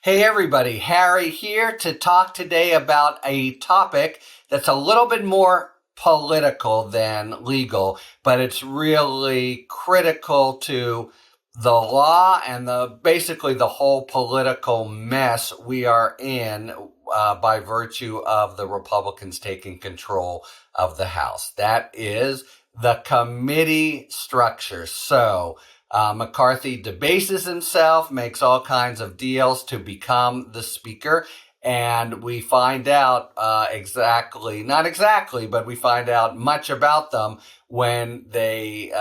Hey everybody, Harry here to talk today about a topic that's a little bit more political than legal, but it's really critical to the law and basically the whole political mess we are in by virtue of the Republicans taking control of the House. That is the committee structure. So, McCarthy debases himself, makes all kinds of deals to become the speaker. And we find out not exactly, but we find out much about them when they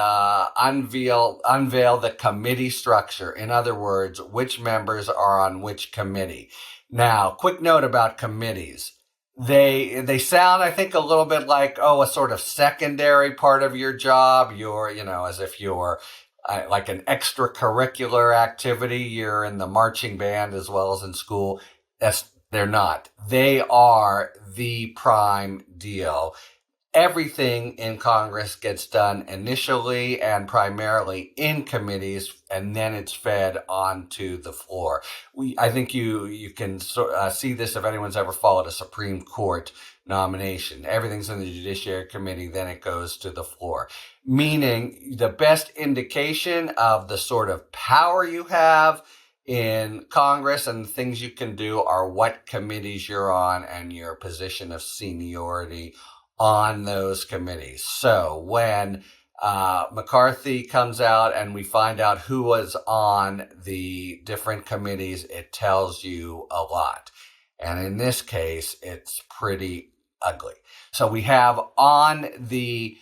unveil the committee structure. In other words, which members are on which committee. Now, quick note about committees. They sound, I think, a little bit like, a sort of secondary part of your job. As if you're like an extracurricular activity. You're in the marching band as well as in school. They're not. They are the prime deal. Everything in Congress gets done initially and primarily in committees, and then it's fed onto the floor. I think you can see this if anyone's ever followed a Supreme Court nomination. Everything's in the Judiciary Committee, then it goes to the floor. Meaning the best indication of the sort of power you have in Congress and the things you can do are what committees you're on and your position of seniority on those committees. So when McCarthy comes out and we find out who was on the different committees, it tells you a lot. And in this case, it's pretty ugly. So we have on the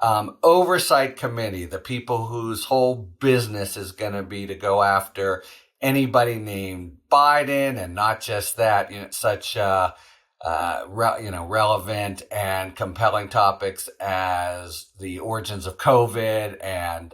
Oversight Committee, the people whose whole business is going to be to go after anybody named Biden, and not just that, such relevant and compelling topics as the origins of COVID and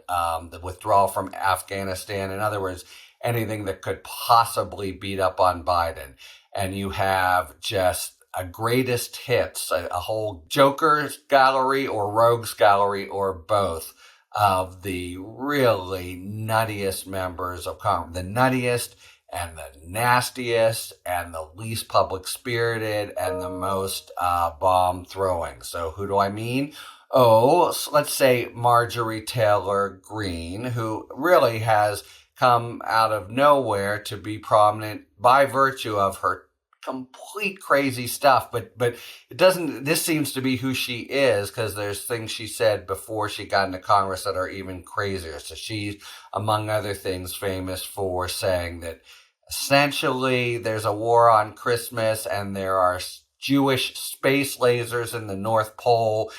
the withdrawal from Afghanistan. In other words, anything that could possibly beat up on Biden. And you have just a greatest hits, a whole Joker's gallery or Rogues gallery or both of the really nuttiest members of Congress, the nuttiest and the nastiest and the least public spirited and the most bomb throwing. So who do I mean? Let's say Marjorie Taylor Greene, who really has come out of nowhere to be prominent by virtue of her complete crazy stuff, but it doesn't. This seems to be who she is, because there's things she said before she got into Congress that are even crazier. So she's, among other things, famous for saying that essentially there's a war on Christmas and there are Jewish space lasers in the North Pole,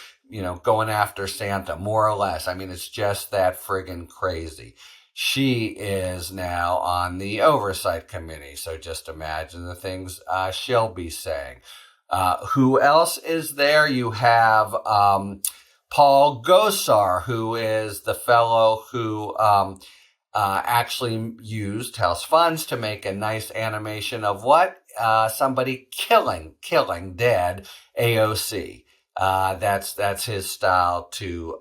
going after Santa, more or less. I mean, it's just that friggin' crazy. She is now on the Oversight Committee, so just imagine the things she'll be saying. Who else is there? You have Paul Gosar, who is the fellow who actually used House funds to make a nice animation of what? Somebody killing dead AOC. That's his style to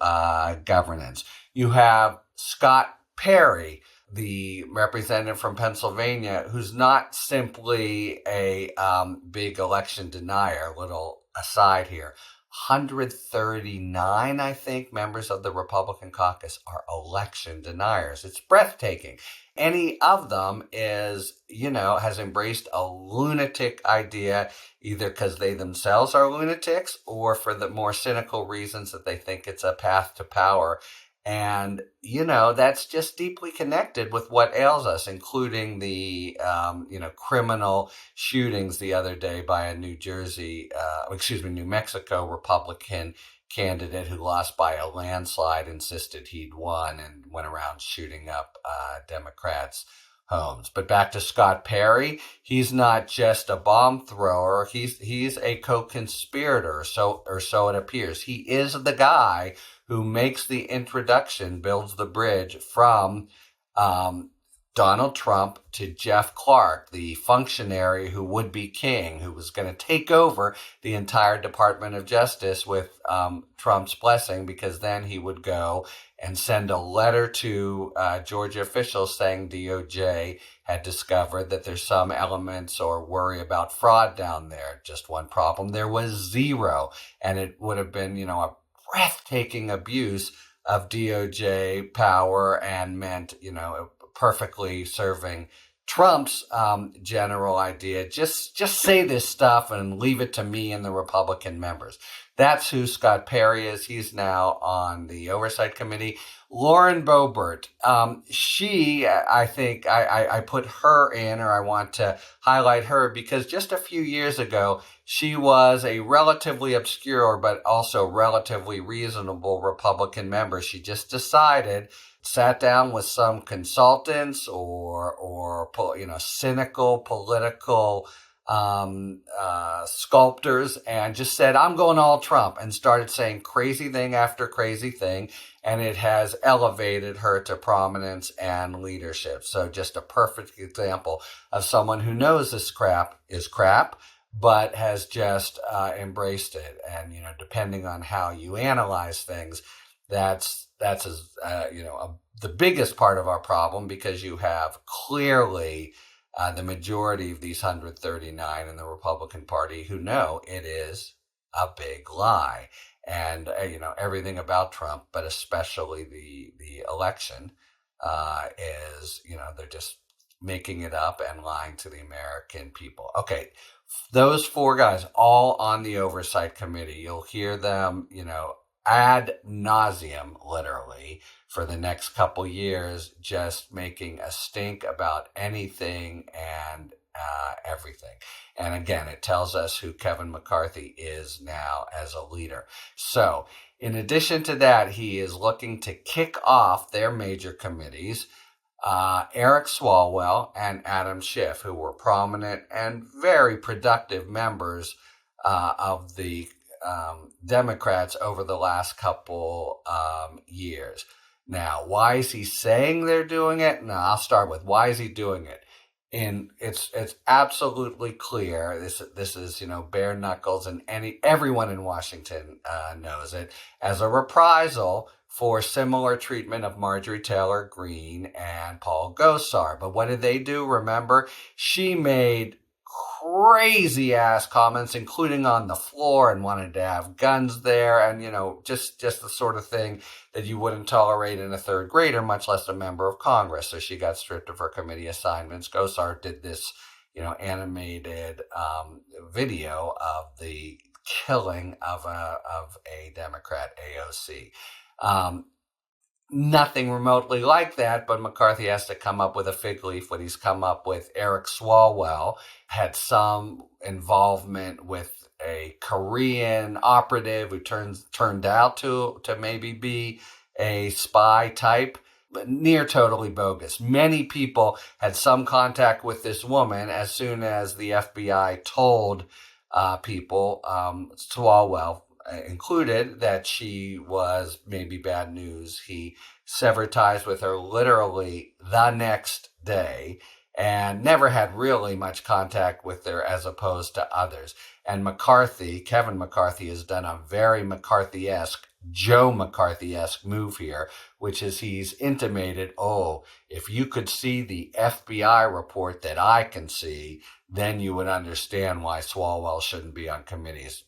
governance. You have Scott Perry, the representative from Pennsylvania, who's not simply a big election denier. Little aside here. 139, I think, members of the Republican caucus are election deniers. It's breathtaking. Any of them has embraced a lunatic idea, either because they themselves are lunatics or for the more cynical reasons that they think it's a path to power. And, that's just deeply connected with what ails us, including the, criminal shootings the other day by a New Mexico Republican candidate who lost by a landslide, insisted he'd won, and went around shooting up Democrats' homes. But back to Scott Perry, he's not just a bomb thrower, he's a co-conspirator, so it appears. He is the guy who makes the introduction, builds the bridge from Donald Trump to Jeff Clark, the functionary who would be king, who was going to take over the entire Department of Justice with Trump's blessing, because then he would go and send a letter to Georgia officials saying DOJ had discovered that there's some elements or worry about fraud down there. Just one problem, there was zero. And it would have been, a breathtaking abuse of DOJ power and meant, perfectly serving Trump's general idea. Just say this stuff and leave it to me and the Republican members. That's who Scott Perry is. He's now on the Oversight Committee. Lauren Bobert, I think I put her in, or I want to highlight her, because just a few years ago, she was a relatively obscure but also relatively reasonable Republican member. She just sat down with some consultants or cynical political sculptors and just said, I'm going all Trump, and started saying crazy thing after crazy thing. And it has elevated her to prominence and leadership. So just a perfect example of someone who knows this crap is crap, but has just embraced it. And, depending on how you analyze things, that's the biggest part of our problem, because you have clearly the majority of these 139 in the Republican Party who know it is a big lie. And, everything about Trump, but especially the election, is, they're just making it up and lying to the American people. Okay, those four guys all on the Oversight Committee, you'll hear them, ad nauseum, literally, for the next couple years, just making a stink about anything and everything. And again, it tells us who Kevin McCarthy is now as a leader. So in addition to that, he is looking to kick off their major committees. Eric Swalwell and Adam Schiff, who were prominent and very productive members of the Democrats over the last couple years. Now, why is he saying they're doing it? No, I'll start with, why is he doing it? And it's absolutely clear. This is bare knuckles, and everyone in Washington knows it, as a reprisal for similar treatment of Marjorie Taylor Greene and Paul Gosar. But what did they do? Remember, she made crazy ass comments, including on the floor, and wanted to have guns there, and just the sort of thing that you wouldn't tolerate in a third grader, much less a member of Congress. So she got stripped of her committee assignments. Gosar did this animated video of the killing of a Democrat, AOC. Nothing remotely like that, but McCarthy has to come up with a fig leaf. What he's come up with, Eric Swalwell had some involvement with a Korean operative who turned out to maybe be a spy type, but near totally bogus. Many people had some contact with this woman. As soon as the FBI told people, Swalwell included, that she was maybe bad news, he severed ties with her literally the next day and never had really much contact with her as opposed to others. And Kevin McCarthy, has done a very McCarthy-esque, Joe McCarthy-esque move here, which is he's intimated, if you could see the FBI report that I can see, then you would understand why Swalwell shouldn't be on committees.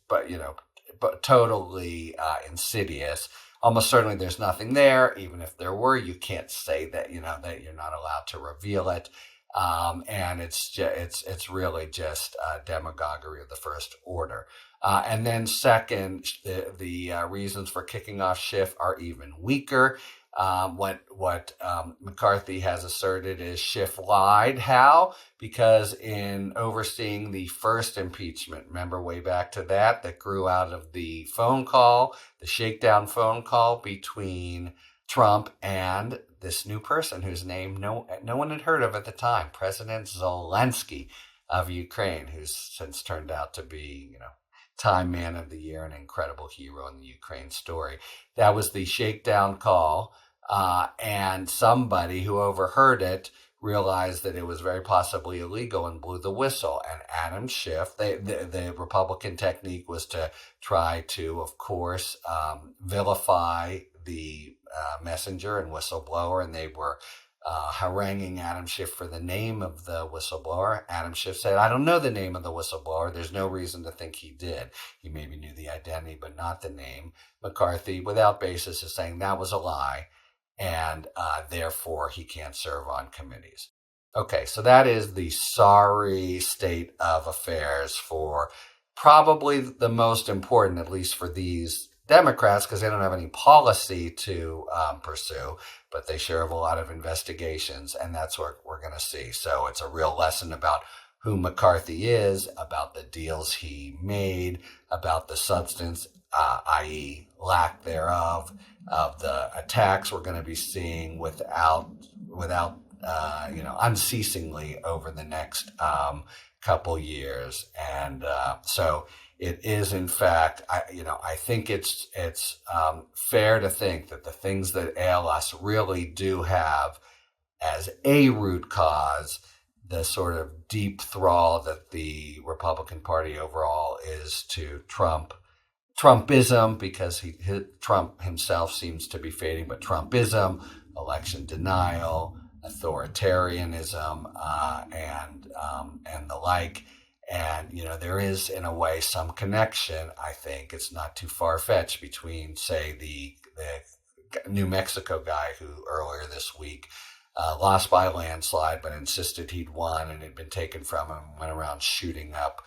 But totally insidious. Almost certainly there's nothing there. Even if there were, you can't say that, that you're not allowed to reveal it. And it's really just demagoguery of the first order. And then second, the reasons for kicking off Schiff are even weaker. What McCarthy has asserted is Schiff lied. How? Because in overseeing the first impeachment, remember way back to that grew out of the phone call, the shakedown phone call between Trump and this new person whose name no one had heard of at the time, President Zelensky of Ukraine, who's since turned out to be, Time Man of the Year, an incredible hero in the Ukraine story. That was the shakedown call. And somebody who overheard it realized that it was very possibly illegal and blew the whistle. And Adam Schiff, the Republican technique was to try to, of course, vilify the messenger and whistleblower, and they were haranguing Adam Schiff for the name of the whistleblower. Adam Schiff said, I don't know the name of the whistleblower. There's no reason to think he did. He maybe knew the identity, but not the name. McCarthy, without basis, is saying that was a lie, and therefore he can't serve on committees. Okay, so that is the sorry state of affairs for probably the most important, at least for these Democrats, because they don't have any policy to pursue, but they sure have a lot of investigations, and that's what we're going to see. So it's a real lesson about who McCarthy is, about the deals he made, about the substance, i.e. lack thereof, of the attacks we're going to be seeing without unceasingly over the next couple years. And so it is, in fact, I think it's fair to think that the things that ail us really do have as a root cause the sort of deep thrall that the Republican Party overall is to Trumpism, because Trump himself seems to be fading, but Trumpism, election denial, authoritarianism, and the like. And, there is, in a way, some connection, I think. It's not too far-fetched between, say, the New Mexico guy who earlier this week lost by a landslide but insisted he'd won and had been taken from him, and went around shooting up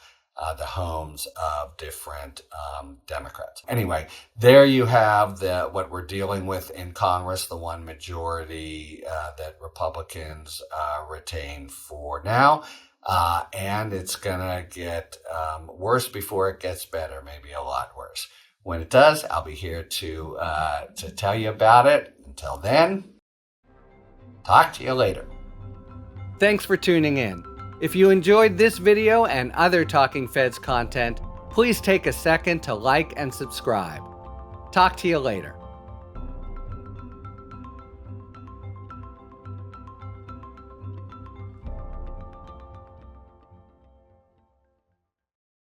the homes of different Democrats. Anyway, there you have what we're dealing with in Congress, the one majority that Republicans retain for now. And it's going to get worse before it gets better, maybe a lot worse. When it does, I'll be here to tell you about it. Until then, talk to you later. Thanks for tuning in. If you enjoyed this video and other Talking Feds content, please take a second to like and subscribe. Talk to you later.